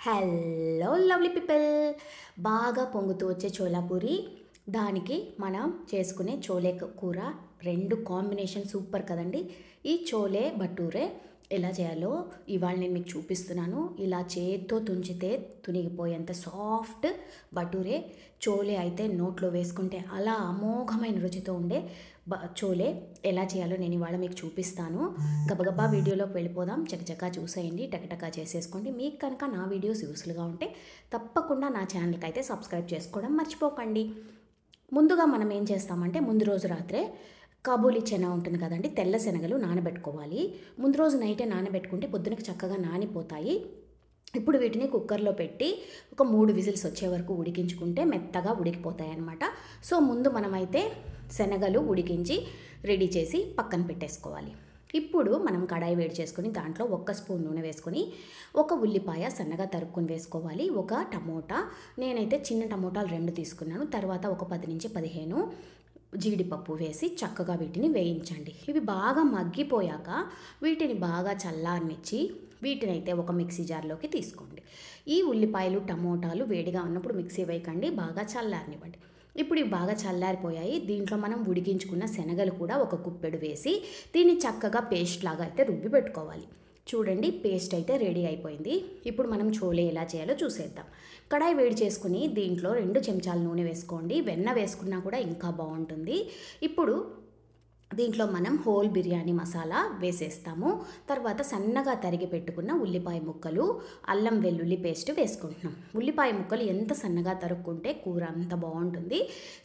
Hello lovely people, బాగా పొంగుతూ వచ్చే చోలా పూరి, దానికి మనం చేసుకునే చోలే కూర రెండు కాంబినేషన్ సూపర్ కదండి. ఈ చోలే భటూరే ఎలా చేయాలో ఇవాళ నేను మీకు చూపిస్తున్నాను. ఇలా చేత్తో తుంచితే తునిగిపోయేంత సాఫ్ట్ భటూరే చోలే అయితే నోట్లో వేసుకుంటే అలా అమోఘమైన రుచితో ఉండే చోలే ఎలా చేయాలో నేను ఇవాళ మీకు చూపిస్తాను. గబగబా వీడియోలోకి వెళ్ళిపోదాం. చకచకా చూసేయండి, టకటకా చేసేసుకోండి. మీకు కనుక నా వీడియోస్ యూస్ఫుల్గా ఉంటే తప్పకుండా నా ఛానల్కి అయితే సబ్స్క్రైబ్ చేసుకోవడం మర్చిపోకండి. ముందుగా మనం ఏం చేస్తామంటే ముందు రోజు రాత్రే కాబూలీ చెన ఉంటుంది కదండి, తెల్ల శనగలు నానబెట్టుకోవాలి. ముందు రోజు నైటే నానబెట్టుకుంటే పొద్దునకి చక్కగా నానిపోతాయి. ఇప్పుడు వీటిని కుక్కర్లో పెట్టి ఒక 3 విజిల్స్ వచ్చే వరకు ఉడికించుకుంటే మెత్తగా ఉడికిపోతాయి అన్నమాట. సో ముందు మనమైతే శనగలు ఉడికించి రెడీ చేసి పక్కన పెట్టేసుకోవాలి. ఇప్పుడు మనం కడాయి వేడి చేసుకొని దాంట్లో 1 స్పూన్ నూనె వేసుకొని ఒక ఉల్లిపాయ సన్నగా తరుక్కొని వేసుకోవాలి. ఒక టమోటా, నేనైతే చిన్న టమోటాలు 2 తీసుకున్నాను. తర్వాత ఒక 10 నుంచి 15 జీడిపప్పు వేసి చక్కగా వీటిని వేయించండి. ఇవి బాగా మగ్గిపోయాక వీటిని బాగా చల్లారనిచ్చి వీటినైతే ఒక మిక్సీ జార్లోకి తీసుకోండి. ఈ ఉల్లిపాయలు టమోటాలు వేడిగా ఉన్నప్పుడు మిక్సీ వేయకండి, బాగా చల్లారనివ్వండి. ఇప్పుడు ఇవి బాగా చల్లారిపోయాయి. దీంట్లో మనం ఉడికించుకున్న శనగలు కూడా ఒక గుప్పెడు వేసి దీన్ని చక్కగా పేస్ట్ లాగా అయితే రుబ్బి పెట్టుకోవాలి. చూడండి, పేస్ట్ అయితే రెడీ అయిపోయింది. ఇప్పుడు మనం చోలే ఎలా చేయాలో చూసేద్దాం. కడాయి వేడి చేసుకుని దీంట్లో 2 చెంచాల నూనె వేసుకోండి. వెన్న వేసుకున్నా కూడా ఇంకా బాగుంటుంది. ఇప్పుడు దీంట్లో మనం హోల్ బిర్యానీ మసాలా వేసేస్తాము. తర్వాత సన్నగా తరిగి పెట్టుకున్న ఉల్లిపాయ ముక్కలు, అల్లం వెల్లుల్లి పేస్ట్ వేసుకుంటున్నాం. ఉల్లిపాయ ముక్కలు ఎంత సన్నగా తరుక్కుంటే కూర అంత బాగుంటుంది.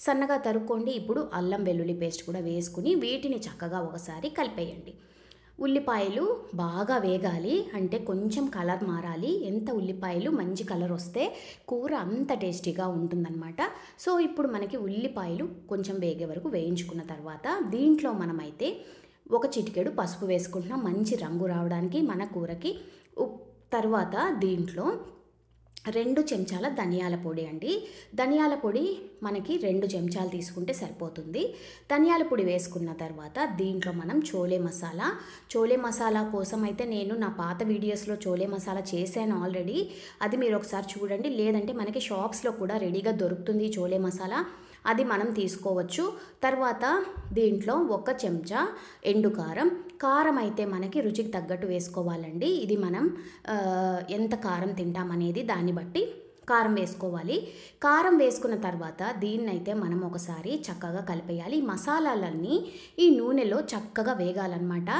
సన్నగా తరుక్కోండి. ఇప్పుడు అల్లం వెల్లుల్లి పేస్ట్ కూడా వేసుకుని వీటిని చక్కగా ఒకసారి కలిపేయండి. ఉల్లిపాయలు బాగా వేగాలి, అంటే కొంచెం కలర్ మారాలి. ఎంత ఉల్లిపాయలు మంచి కలర్ వస్తే కూర అంత టేస్టీగా ఉంటుందన్నమాట. సో ఇప్పుడు మనకి ఉల్లిపాయలు కొంచెం వేగే వరకు వేయించుకున్న తర్వాత దీంట్లో మనమైతే ఒక చిటికెడు పసుపు వేసుకుంటున్నాం మంచి రంగు రావడానికి మన కూరకి. తర్వాత దీంట్లో 2 చెంచాల ధనియాల పొడి అండి. ధనియాల పొడి మనకి 2 చెంచాలు తీసుకుంటే సరిపోతుంది. ధనియాల పొడి వేసుకున్న తర్వాత దీంట్లో మనం చోలే మసాలా కోసం అయితే నేను నా పాత వీడియోస్లో చోలే మసాలా చేశాను ఆల్రెడీ. అది మీరు ఒకసారి చూడండి. లేదంటే మనకి షాప్స్లో కూడా రెడీగా దొరుకుతుంది చోలే మసాలా, అది మనం తీసుకోవచ్చు. తర్వాత దీంట్లో 1 చెంచా ఎండు కారం అయితే మనకి రుచికి తగ్గట్టు వేసుకోవాలండి. ఇది మనం ఎంత కారం తింటామనేది దాన్ని బట్టి కారం వేసుకోవాలి. కారం వేసుకున్న తర్వాత దీన్నైతే మనం ఒకసారి చక్కగా కలిపేయాలి. ఈ మసాలాలన్నీ ఈ నూనెలో చక్కగా వేగాలన్నమాట.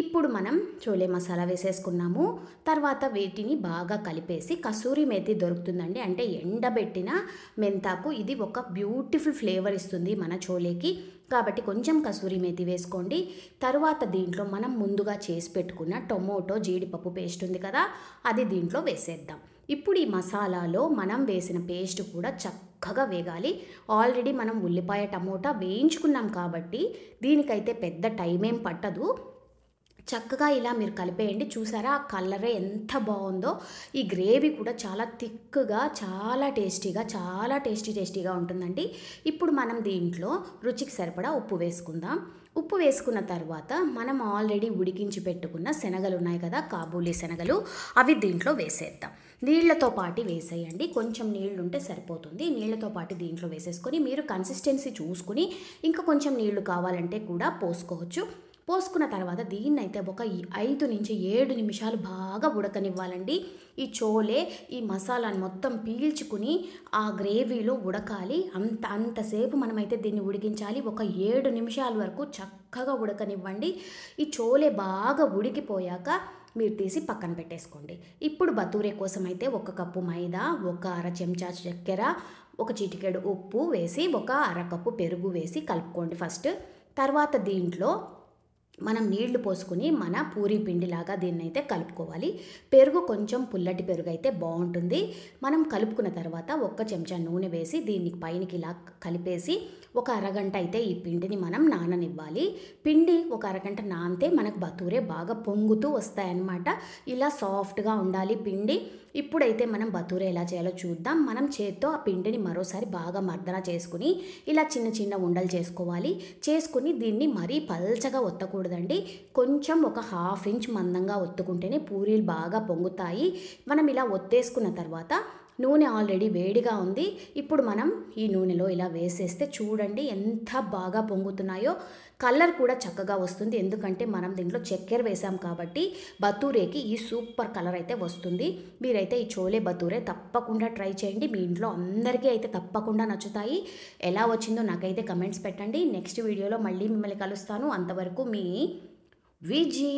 ఇప్పుడు మనం చోలే మసాలా వేసేసుకున్నాము. తర్వాత వీటిని బాగా కలిపేసి కసూరి మేతి దొరుకుతుందండి, అంటే ఎండబెట్టిన మెంతాకు. ఇది ఒక బ్యూటిఫుల్ ఫ్లేవర్ ఇస్తుంది మన చోలేకి, కాబట్టి కొంచెం కసూరి మేతి వేసుకోండి. తర్వాత దీంట్లో మనం ముందుగా చేసి పెట్టుకున్న టొమాటో జీడిపప్పు పేస్ట్ ఉంది కదా, అది దీంట్లో వేసేద్దాం. ఇప్పుడు ఈ మసాలాలో మనం వేసిన పేస్ట్ కూడా చక్కగా వేగాలి. ఆల్రెడీ మనం ఉల్లిపాయ టమోటా వేయించుకున్నాం కాబట్టి దీనికైతే పెద్ద టైం ఏం పట్టదు. చక్కగా ఇలా మీరు కలిపేయండి. చూసారా ఆ కలరే ఎంత బాగుందో. ఈ గ్రేవీ కూడా చాలా థిక్గా చాలా టేస్టీగా ఉంటుందండి. ఇప్పుడు మనం దీంట్లో రుచికి సరిపడా ఉప్పు వేసుకుందాం. ఉప్పు వేసుకున్న తర్వాత మనం ఆల్రెడీ ఉడికించి పెట్టుకున్న శనగలు ఉన్నాయి కదా, కాబూలీ శనగలు, అవి దీంట్లో వేసేద్దాం. నీళ్లతో పాటు వేసేయండి. కొంచెం నీళ్ళు ఉంటే సరిపోతుంది. నీళ్లతో పాటు దీంట్లో వేసేసుకొని మీరు కన్సిస్టెన్సీ చూసుకుని ఇంకా కొంచెం నీళ్లు కావాలంటే కూడా పోసుకోవచ్చు. పోసుకున్న తర్వాత దీన్నైతే ఒక 5 నుంచి 7 నిమిషాలు బాగా ఉడకనివ్వాలండి. ఈ చోలే ఈ మసాలాను మొత్తం పీల్చుకుని ఆ గ్రేవీలో ఉడకాలి. అంతసేపు మనమైతే దీన్ని ఉడికించాలి. ఒక 7 నిమిషాల వరకు చక్కగా ఉడకనివ్వండి. ఈ చోలే బాగా ఉడికిపోయాక మీరు తీసి పక్కన పెట్టేసుకోండి. ఇప్పుడు భటూరే కోసం అయితే 1 కప్పు మైదా, 1 అర చెంచా చక్కెర, 1 చిటికెడు ఉప్పు వేసి 1 అర కప్పు పెరుగు వేసి కలుపుకోండి ఫస్ట్. తర్వాత దీంట్లో మనం నీళ్లు పోసుకుని మన పూరీ పిండిలాగా దీన్ని అయితే కలుపుకోవాలి. పెరుగు కొంచెం పుల్లటి పెరుగు అయితే బాగుంటుంది. మనం కలుపుకున్న తర్వాత 1 చెంచా నూనె వేసి దీన్ని పైనకి ఇలా కలిపేసి ఒక అరగంట అయితే ఈ పిండిని మనం నాననివ్వాలి. పిండి ఒక అరగంట నానితే మనకు భటూరే బాగా పొంగుతూ వస్తాయన్నమాట. ఇలా సాఫ్ట్గా ఉండాలి పిండి. ఇప్పుడైతే మనం భటూరే ఎలా చేయాలో చూద్దాం. మనం చేత్తో ఆ పిండిని మరోసారి బాగా మర్దన చేసుకుని ఇలా చిన్న చిన్న ఉండలు చేసుకోవాలి. చేసుకుని దీన్ని మరీ పల్చగా ఒత్తకూడదు. ఒత్తకూడదండి. కొంచెం ఒక హాఫ్ ఇంచ్ మందంగా ఒత్తుకుంటేనే పూరీలు బాగా పొంగుతాయి. మనం ఇలా ఒత్తేసుకున్న తర్వాత నూనె ఆల్రెడీ వేడిగా ఉంది. ఇప్పుడు మనం ఈ నూనెలో ఇలా వేసేస్తే చూడండి ఎంత బాగా పొంగుతున్నాయో. కలర్ కూడా చక్కగా వస్తుంది, ఎందుకంటే మనం దీంట్లో చక్కెర వేసాం కాబట్టి బతూరేకి ఈ సూపర్ కలర్ అయితే వస్తుంది. మీరైతే ఈ చోలే బతూరే తప్పకుండా ట్రై చేయండి. మీ ఇంట్లో అందరికీ అయితే తప్పకుండా నచ్చుతాయి. ఎలా వచ్చిందో నాకైతే కమెంట్స్ పెట్టండి. నెక్స్ట్ వీడియోలో మళ్ళీ మిమ్మల్ని కలుస్తాను. అంతవరకు మీ విజీ.